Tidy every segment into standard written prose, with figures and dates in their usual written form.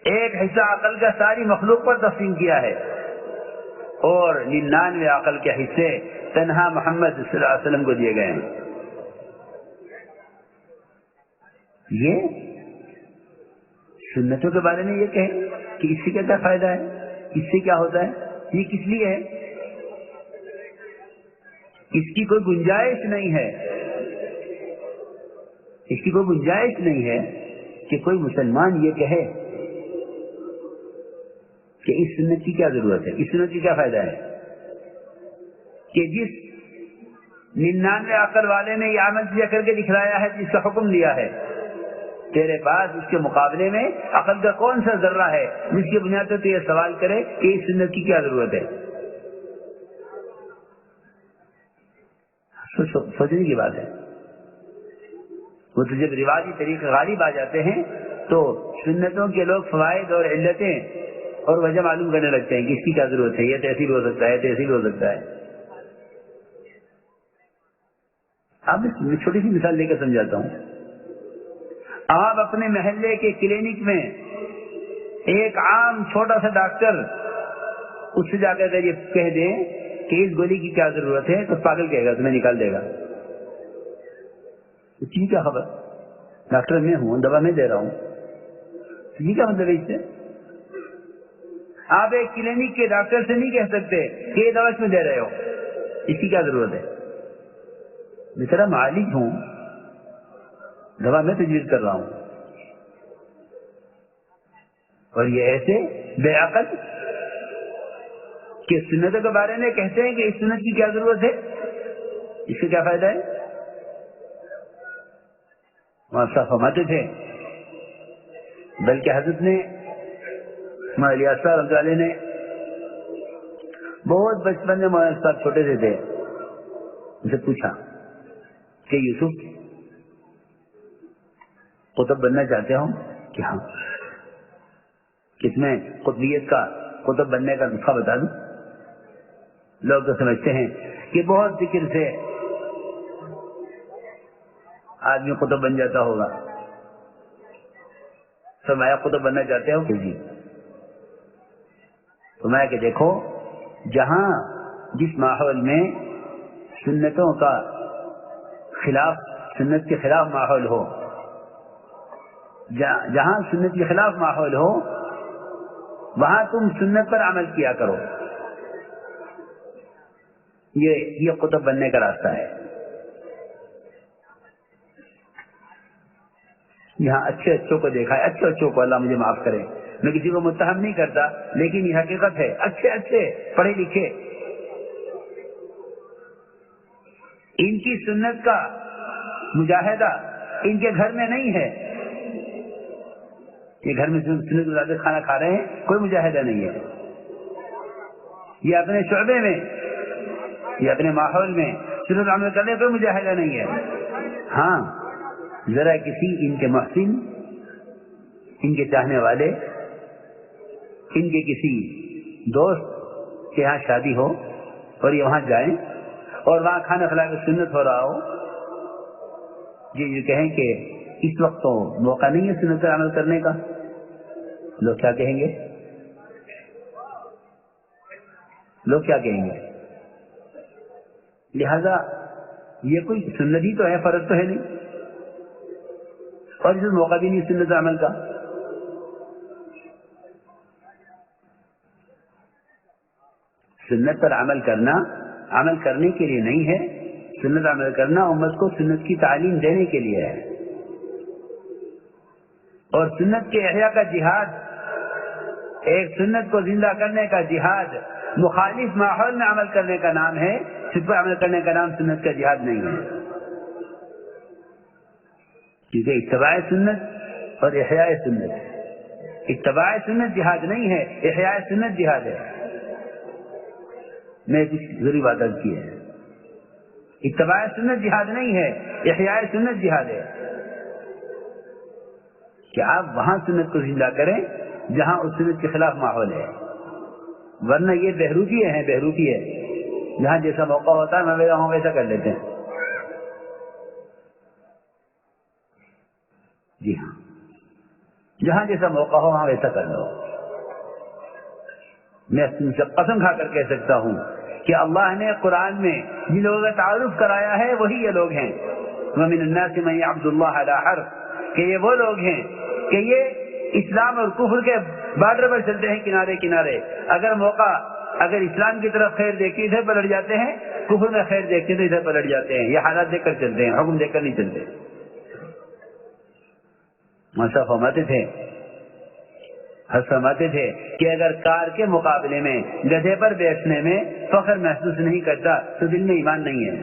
ایک حصہ عقل کا ساری مخلوق پر تقسیم کیا ہے، اور 99 عقل کے حصے تنہا محمد صلی اللہ علیہ وسلم کو دیے گئے ہیں۔ یہ سنتوں کے بارے میں یہ کہیں کہ اس سے کیا فائدہ ہے، اس سے کیا ہوتا ہے، یہ کس لیے ہے؟ اس کی کوئی گنجائش نہیں ہے، اس کی کوئی گنجائش نہیں ہے کہ کوئی مسلمان یہ کہے کہ اس سنت کی کیا ضرورت ہے، اس سنت کی کیا فائدہ ہے، کہ جس 99 عقل والے نے یہ عمل کیا کر کے دکھلایا ہے، جس کا حکم دیا ہے، تیرے پاس اس کے مقابلے میں عقل کا کون سا ذرہ ہے جس کی بنیاد پر تو یہ سوال کرے کہ اس سنت کی کیا ضرورت ہے؟ سوچنے کی بات ہے۔ وہ تو جب رواجی طریقے غالب آ جاتے ہیں تو سنتوں کے لوگ فوائد اور علتیں اور وجہ معلوم کرنے لگتے ہیں کہ اس کی کیا ضرورت ہے، یہ تحصیل ہو سکتا ہے، تحصیل ہو سکتا ہے۔ اب میں چھوٹی سی مثال لے کر سمجھاتا ہوں۔ آپ اپنے محلے کے کلینک میں ایک عام چھوٹا سا ڈاکٹر اس سے جا کر یہ کہہ دیں کہ اس گولی کی کیا ضرورت ہے، تو پاگل کہے گا، تمہیں نکال دے گا۔ اس کی کیا خبر، ڈاکٹر میں ہوں، دوا میں دے رہا ہوں، یہ کیا مطلب ہے اس سے؟ آپ ایک کلینک کے ڈاکٹر سے نہیں کہہ سکتے کہ یہ دوا میں دے رہے ہو، اس کی کیا ضرورت ہے؟ میں تیرا معالج ہوں، دوا میں تجویز کر رہا ہوں، اور یہ ایسے بے عقل کہ سنتوں کے بارے میں کہتے ہیں کہ اس سنت کی کیا ضرورت ہے، اس سے کیا فائدہ ہے؟ وہاں صاحب فرماتے تھے، بلکہ حضرت نے مولانا صاحب رحمۃ اللہ علیہ نے بہت بچپن میں، مولانا صاحب چھوٹے سے تھے، ان سے پوچھا کہ یوسف قطب بننا چاہتے ہو؟ کہ ہاں۔ کہ تمہیں قطبیت کا، قطب بننے کا نسخہ بتا دوں؟ لوگ تو سمجھتے ہیں کہ بہت ذکر سے آدمی قطب بن جاتا ہوگا۔ فرمایا قطب بننا چاہتے ہو؟ کہ جی۔ فرمایا کہ دیکھو، جہاں جس ماحول میں سنتوں کا خلاف، سنت کے خلاف ماحول ہو، جہاں سنت کے خلاف ماحول ہو، وہاں تم سنت پر عمل کیا کرو۔ یہ قطب بننے کا راستہ ہے۔ یہاں اچھے اچھوں کو دیکھا ہے، اچھے اچھوں کو، اللہ مجھے معاف کرے، میں کسی کو متہم نہیں کرتا، لیکن یہ حقیقت ہے، اچھے اچھے پڑھے لکھے، ان کی سنت کا مجاہدہ ان کے گھر میں نہیں ہے۔ یہ گھر میں سنت گزار کھانا کھا رہے ہیں، کوئی مجاہدہ نہیں ہے۔ یہ اپنے شعبے میں، یہ اپنے ماحول میں سنت عمل کرنے کوئی مجاہدہ نہیں ہے۔ ہاں، ذرا کسی ان کے محسن، ان کے چاہنے والے، ان کے کسی دوست کے یہاں شادی ہو اور یہ وہاں جائیں اور وہاں کھانا کھلا کے سنت ہو رہا ہو، یہ کہیں کہ اس وقت تو موقع نہیں ہے سنت پر عمل کرنے کا، لوگ کیا کہیں گے؟ لوگ کیا کہیں گے؟ لہذا یہ کوئی سنت ہی تو ہے، فرض تو ہے نہیں، اور اس موقع بھی نہیں سنت عمل کا۔ سنت پر عمل کرنا عمل کرنے کے لیے نہیں ہے، سنت عمل کرنا امت کو سنت کی تعلیم دینے کے لیے ہے۔ اور سنت کے احیاء کا جہاد، ایک سنت کو زندہ کرنے کا جہاد، مخالف ماحول میں عمل کرنے کا نام ہے، صرف عمل کرنے کا نام سنت کا جہاد نہیں ہے۔ کیونکہ اتباع سنت اور احیاء سنت، اتباع سنت جہاد نہیں ہے، احیاء سنت جہاد ہے۔ میں کچھ ضروری بات عرض کی ہے، اتباع سنت جہاد نہیں ہے، احیاء سنت جہاد ہے، کہ آپ وہاں سنت کو زندہ کریں جہاں اس سنت کے خلاف ماحول ہے، ورنہ یہ بہروپی ہیں، بہروپی ہے، جہاں جیسا موقع ہوتا ہے میں وہاں ویسا کر لیتے ہیں۔ جی ہاں، جہاں جیسا موقع ہو وہاں ویسا کر لو. میں تم سے قسم کھا کر کہہ سکتا ہوں کہ اللہ نے قرآن میں جن لوگوں کا تعارف کرایا ہے وہی یہ لوگ ہیں. وَمِنَ النَّاسِ مَن يَعْبُدُ اللَّهَ عَلَىٰ حَرْفٍ، کہ یہ وہ لوگ ہیں کہ یہ اسلام اور کفر کے بارڈر پر چلتے ہیں کنارے کنارے. اگر اسلام کی طرف خیر دیکھتے ادھر پلٹ جاتے ہیں، کفر میں خیر دیکھتے تو ادھر پلٹ جاتے ہیں. یہ حالات دیکھ کر چلتے ہیں، حکم دیکھ کر نہیں چلتے. فرماتے تھے کہ اگر کار کے مقابلے میں گدھے پر بیٹھنے میں فخر محسوس نہیں کرتا تو دل میں ایمان نہیں ہے.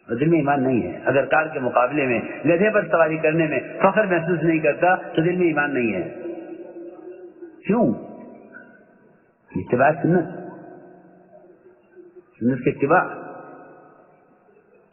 دل میں ایمان نہیں ہے. اگر کار کے مقابلے میں گدھے پر سواری کرنے میں فخر محسوس نہیں کرتا تو دل میں ایمان نہیں ہے. کیوں؟ اتباع سنت کے اتباع.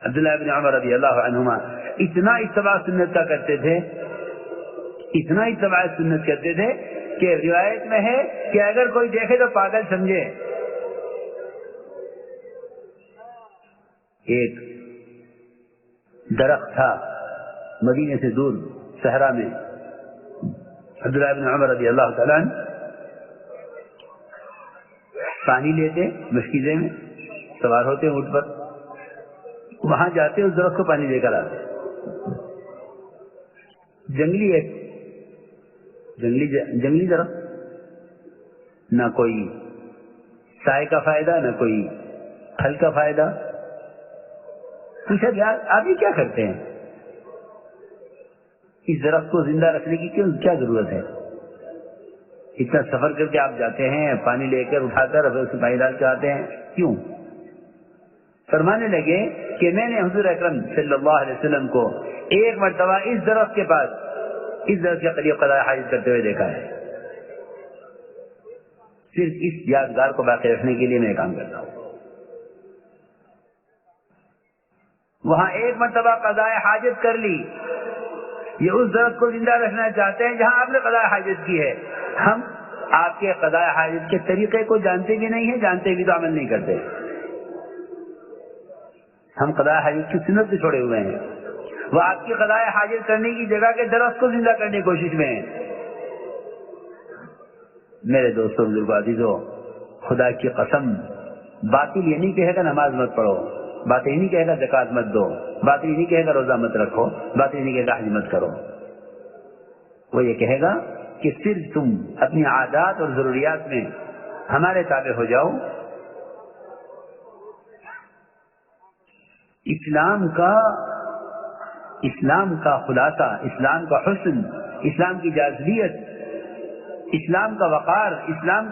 عبداللہ ابن عمر رضی اللہ عنہما اتنا اتباع سنت کا کرتے تھے، اتنا اتباع سنت کرتے تھے کہ روایت میں ہے کہ اگر کوئی دیکھے تو پاگل سمجھے. ایک درخت تھا مدینے سے دور صحرا میں. عبداللہ بن عمر رضی اللہ تعالیٰ عنہ پانی لیتے مشکیزے میں سوار ہوتے اونٹ پر، وہاں جاتے اس درخت کو پانی لے کر آتے. جنگلی درخت، نہ کوئی سائے کا فائدہ نہ کوئی پھل کا فائدہ. پوچھا گیا آپ یہ کیا کرتے ہیں؟ اس درخت کو زندہ رکھنے کی کیا ضرورت ہے؟ اتنا سفر کر کے آپ جاتے ہیں، پانی لے کر اٹھا کر اس میں پانی ڈال کے آتے ہیں، کیوں؟ فرمانے لگے کہ میں نے حضور اکرم صلی اللہ علیہ وسلم کو ایک مرتبہ اس درخت کے پاس، اس درخت کے قریب قضاء حاجت کرتے ہوئے دیکھا ہے. صرف اس یادگار کو باقی رکھنے کے لیے میں کام کرتا ہوں. وہاں ایک مرتبہ قضاء حاجت کر لی. یہ اس درخت کو زندہ رکھنا چاہتے ہیں جہاں آپ نے قضاء حاجت کی ہے. ہم آپ کے قضاء حاجت کے طریقے کو جانتے بھی نہیں ہیں، جانتے بھی تو عمل نہیں کرتے. ہم قضاء حاجت کی سنت سے چھوڑے ہوئے ہیں. وہ آپ کی قضاء حاجت کرنے کی جگہ کے درخت کو زندہ کرنے کی کوشش میں ہیں. میرے دوستوں بزرگوں عزیزوں، خدا کی قسم، باطل یہ نہیں کہے گا نماز مت پڑھو، باطل یہ نہیں کہے گا زکات مت دو، باطل یہ نہیں کہے گا روزہ مت رکھو، باطل یہ نہیں کہے گا حج مت کرو. وہ یہ کہے گا کہ صرف تم اپنی عادات اور ضروریات میں ہمارے تابع ہو جاؤ. اسلام کا خلاصہ، اسلام کا حسن، اسلام کی جاذبیت، اسلام کا وقار، اسلام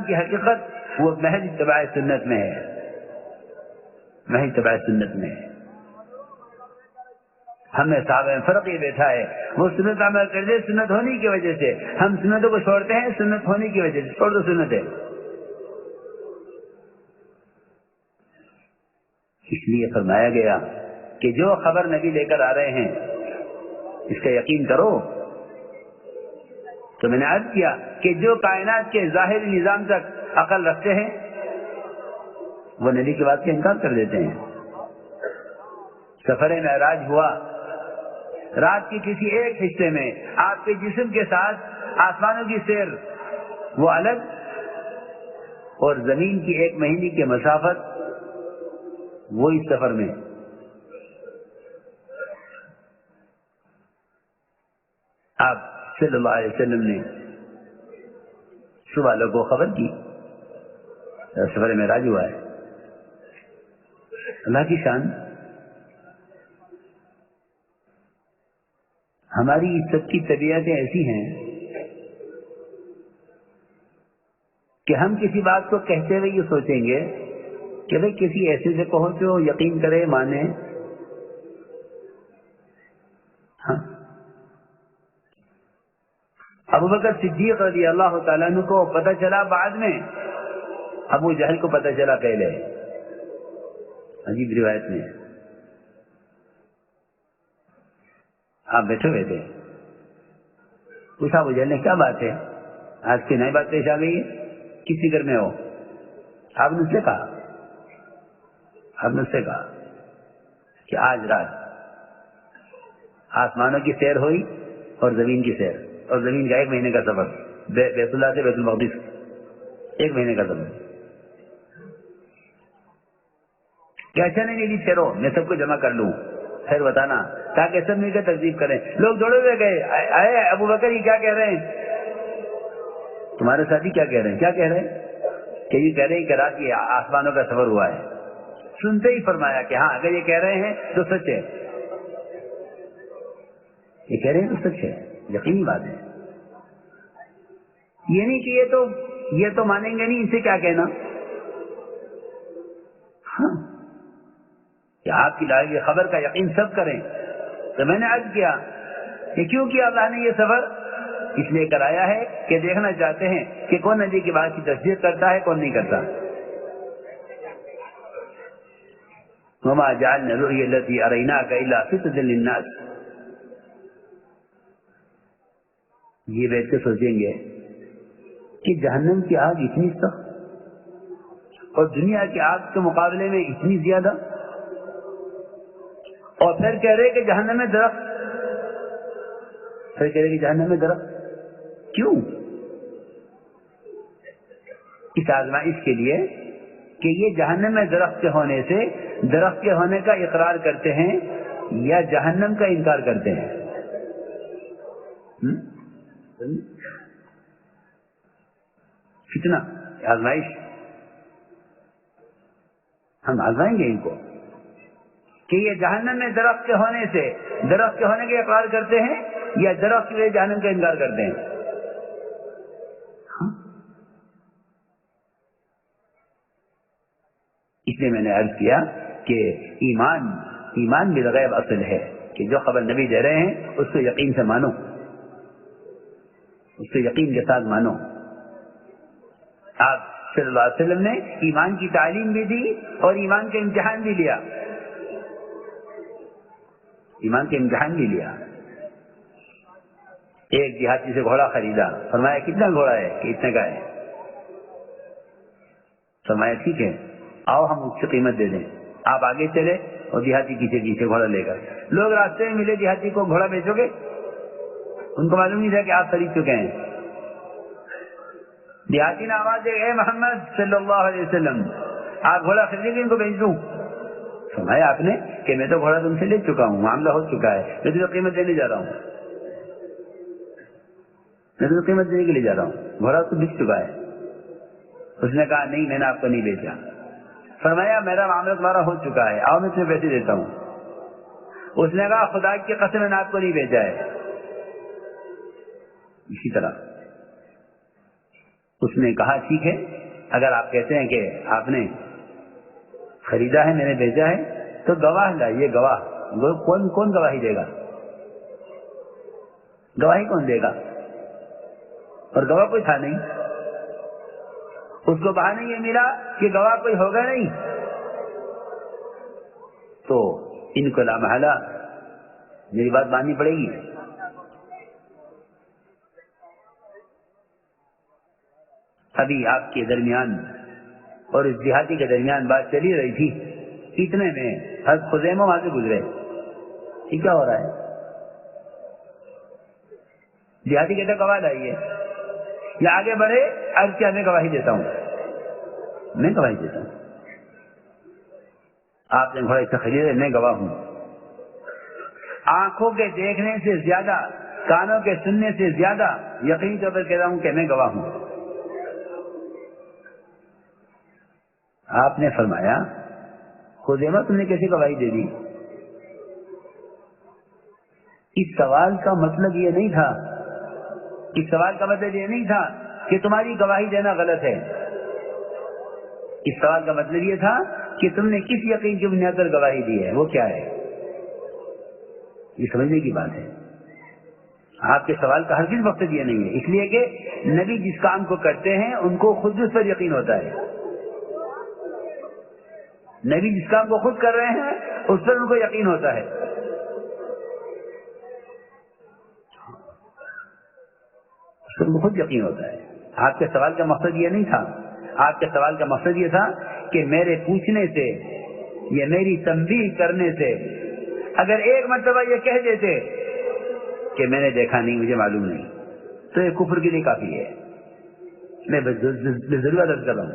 کی حقیقت وہ محض اتباع سنت میں ہے. محض اتباع سنت میں ہے. ہمیں صحابہ میں فرق یہ بیٹھا ہے، وہ سنت عمل کرتے سنت ہونے کی وجہ سے، ہم سنتوں کو چھوڑتے ہیں سنت ہونے کی وجہ سے. چھوڑ دو سنت ہے. اس لیے فرمایا گیا کہ جو خبر نبی لے کر آ رہے ہیں اس کا یقین کرو. تو میں نے عرض کیا کہ جو کائنات کے ظاہری نظام تک عقل رکھتے ہیں وہ نبی کی بات کا انکار کر دیتے ہیں. سفر معراج ہوا، رات کی کسی ایک حصے میں آپ کے جسم کے ساتھ آسمانوں کی سیر وہ الگ، اور زمین کی ایک مہینے کی مسافت وہ اس سفر میں. آپ صلی اللہ علیہ وسلم نے صبح لوگوں کو خبر کی سفر معراج ہوا ہے. اللہ کی شان. ہماری سب کی طبیعتیں ایسی ہیں کہ ہم کسی بات کو کہتے ہوئے یہ سوچیں گے کہ بھئی کسی ایسے سے کہو جو یقین کرے، مانے. ہاں، ابوبکر صدیق رضی اللہ تعالیٰ عنہ کو پتہ چلا بعد میں، ابو جہل کو پتہ چلا پہلے. عجیب روایت میں آپ بیٹھے ہوئے تھے، پوچھا ابو جہل نے کیا بات ہے، آج کی نئی بات پیش آ گئی ہے، کس فکر میں ہو؟ آپ نے اس سے کہا کہ آج رات آسمانوں کی سیر ہوئی اور زمین کی سیر، اور زمین کا 1 مہینے کا سفر، بیت اللہ سے بیت المقدس 1 مہینے کا سفر. کہ اچھا نہیں میری ٹھہرو میں سب کو جمع کر لوں پھر بتانا، تاکہ سب مل کر تکذیب کریں. لوگ جوڑے ہوئے گئے، آئے ابو بکر یہ کیا کہہ رہے ہیں، تمہارے ساتھی کیا کہہ رہے ہیں، کیا کہہ رہے ہیں؟ کہ یہ کہہ رہے ہیں کہ رات یہ آسمانوں کا سفر ہوا ہے. سنتے ہی فرمایا کہ ہاں اگر یہ کہہ رہے ہیں تو سچ ہے، یہ کہہ رہے ہیں تو سچ ہے، یقینی بات ہے. یہ نہیں کہ یہ تو مانیں گے نہیں، ان سے کیا کہنا. ہاں کہ آپ کی لائی خبر کا یقین سب کریں. تو میں نے عرض کیا کہ کیوں کیا اللہ نے یہ سفر؟ اس لیے کرایا ہے کہ دیکھنا چاہتے ہیں کہ کون نبی کی بات کی تصدیق کرتا ہے، کون نہیں کرتا. وما جعلنا الرؤيا التي أريناك إلا فتنة للناس. یہ بیٹھ کے سوچیں گے کہ جہنم کی آگ اتنی سخت اور دنیا کی آگ کے مقابلے میں اتنی زیادہ، اور پھر کہہ رہے کہ جہنم میں درخت، پھر کہہ رہے کہ جہنم میں درخت کیوں؟ اس آزمائش کے لیے کہ یہ جہنم میں درخت کے ہونے سے درخت کے ہونے کا اقرار کرتے ہیں یا جہنم کا انکار کرتے ہیں. فتنہ، آزمائش، ہم آزمائیں گے ان کو کہ یہ جہنم میں درخت کے ہونے سے درخت کے ہونے کا اقرار کرتے ہیں یا درخت کے لیے جہنم کا انکار کرتے ہیں. اس لیے میں نے عرض کیا کہ ایمان بالغیب اصل ہے کہ جو خبر نبی دے رہے ہیں اس کو یقین سے مانو، اس کو یقین کے ساتھ مانو. آپ صلی اللہ علیہ وسلم نے ایمان کی تعلیم بھی دی اور ایمان کا امتحان بھی لیا، ایمان کا امتحان بھی لیا. ایک دیہاتی سے گھوڑا خریدا، فرمایا کتنا گھوڑا ہے؟ کہ اتنے کا ہے. فرمایا ٹھیک ہے آؤ ہم اس کی قیمت دے دیں. آپ آگے چلے اور دیہاتی پیچھے پیچھے گھوڑا لے کر. لوگ راستے میں ملے دیہاتی کو گھوڑا بیچو گے؟ ان کو معلوم نہیں تھا کہ آپ خرید چکے ہیں. دیہاتی نے آواز دے، اے محمد صلی اللہ علیہ وسلم آپ گھوڑا خریدیں گے ان کو بیچ دوں؟ فرمایا آپ نے کہ میں تو گھوڑا تم سے لے چکا ہوں، معاملہ ہو چکا ہے، میں تجھے قیمت دینے جا رہا ہوں، میں تجھے قیمت دینے کے لیے جا رہا ہوں، گھوڑا تو بک چکا ہے. اس نے کہا نہیں میں نے آپ کو نہیں بیچا. فرمایا میرا معاملہ تمہارا ہو چکا ہے، آؤ میں تمہیں پیسے دیتا ہوں. اس نے کہا خدا کی قسم میں نے آپ کو نہیں بیچا ہے. اسی طرح اس نے کہا ٹھیک ہے اگر آپ کہتے ہیں کہ آپ نے خریدا ہے میں نے بیچا ہے تو گواہ لائیے. گواہ کون گواہی دے گا؟ گواہی کون دے گا؟ اور گواہ کوئی تھا نہیں. اس کو بہانے یہ ملا کہ گواہ کوئی ہوگا نہیں، تو ان کو لامحالہ میری بات ماننی پڑے گی. ابھی آپ کے درمیان اور اس دیہاتی کے درمیان بات چلی رہی تھی، اتنے میں حضرت خزیمہ وہاں سے گزرے. یہ کیا ہو رہا ہے؟ دیہاتی کہتے گواہ لائیے، یا آگے بڑھے عرض کیا میں گواہی دیتا ہوں، میں گواہی دیتا ہوں. آپ نے گھوڑا اس سے خریدے، میں گواہ ہوں. آنکھوں کے دیکھنے سے زیادہ، کانوں کے سننے سے زیادہ یقینی طور پر کہتا ہوں کہ میں گواہ ہوں. آپ نے فرمایا خزیمہ تم نے کیسے گواہی دے دی؟ اس سوال کا مطلب یہ نہیں تھا، اس سوال کا مطلب یہ نہیں تھا کہ تمہاری گواہی دینا غلط ہے. اس سوال کا مطلب یہ تھا کہ تم نے کس یقین کی بنیاد پر گواہی دی ہے، وہ کیا ہے؟ یہ سمجھنے کی بات ہے. آپ کے سوال کا ہرگز مقصد یہ نہیں ہے، اس لیے کہ نبی جس کام کو کرتے ہیں ان کو خود اس پر یقین ہوتا ہے. نبی جس کام کو خود کر رہے ہیں اس پر ان کو یقین ہوتا ہے. اس پر ان کو خود یقین ہوتا ہے. آپ کے سوال کا مقصد یہ نہیں تھا. آپ کے سوال کا مقصد یہ تھا کہ میرے پوچھنے سے یا میری تنبیہ کرنے سے اگر ایک مرتبہ یہ کہہ دیتے کہ میں نے دیکھا نہیں، مجھے معلوم نہیں، تو یہ کفر کے لیے کافی ہے. میں ضرور عرض کر رہا ہوں،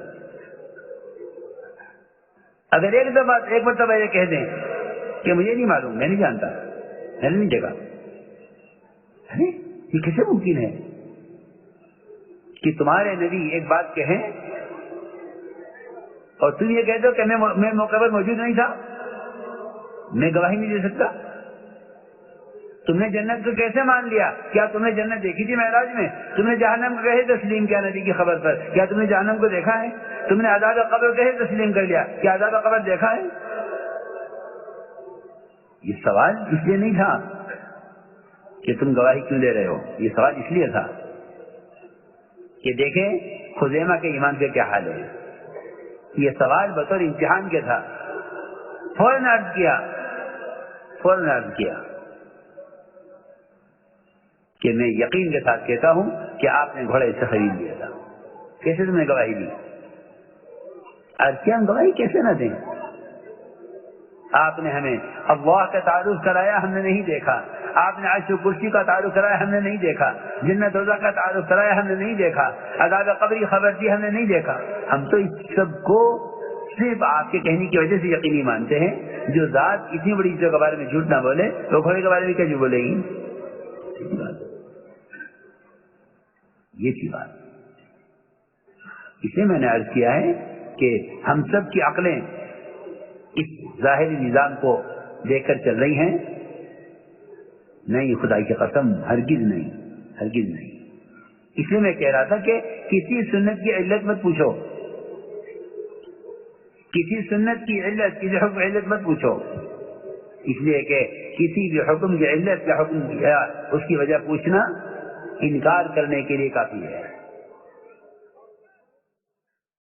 اگر ایک مرتبہ یہ کہہ دیں کہ مجھے نہیں معلوم، میں نہیں جانتا، میں نے نہیں دیکھا، یہ کیسے ممکن ہے کہ تمہارے نبی ایک بات کہیں اور تم یہ کہتے ہو کہ میں موقع پر موجود نہیں تھا، میں گواہی نہیں دے سکتا؟ تم نے جنت کو کیسے مان لیا؟ کیا تم نے جنت دیکھی تھی معراج میں؟ تم نے جہنم کو کیسے تسلیم کیا نبی کی خبر پر؟ کیا تم نے جہنم کو دیکھا ہے؟ تم نے عذاب قبر کیسے تسلیم کر لیا؟ کیا عذاب قبر دیکھا ہے؟ یہ سوال اس لیے نہیں تھا کہ تم گواہی کیوں دے رہے ہو، یہ سوال اس لیے تھا کہ دیکھیں خزیمہ کے ایمان کا کیا حال ہے. یہ سوال بطور امتحان کے تھا. فوراً عرض کیا کہ میں یقین کے ساتھ کہتا ہوں کہ آپ نے گھوڑا اس سے خرید لیا تھا. کیسے تم نے گواہی دی؟ عرض کیا ہم گواہی کیسے نہ دیں؟ آپ نے ہمیں اللہ کا تعارف کرایا، ہم نے نہیں دیکھا. آپ نے عرش و کرسی کا تعارف کرایا، ہم نے نہیں دیکھا. جنت دوزخ کا تعارف کرایا، ہم نے نہیں دیکھا. عذاب قبری خبر دی، ہم نے نہیں دیکھا. ہم تو اس سب کو صرف آپ کے کہنے کی وجہ سے یقینی مانتے ہیں. جو ذات اتنی بڑی چیزوں کے بارے میں جھوٹ نہ بولے تو گھوڑے کے بارے میں کیا جھوٹ بولے گی؟ یہ تھی بات. اسے میں نے عرض کیا ہے کہ ہم سب کی عقلیں اس ظاہری نظام کو دیکھ کر چل رہی ہیں. نہیں، خدا کی قسم، ہرگز نہیں، ہرگز نہیں. اس لیے میں کہہ رہا تھا کہ کسی سنت کی علت مت پوچھو، کسی سنت کی علت، کسی حکم علت مت پوچھو، اس لیے کہ کسی بھی حکم کی علت یا حکم یا اس کی وجہ پوچھنا انکار کرنے کے لیے کافی ہے.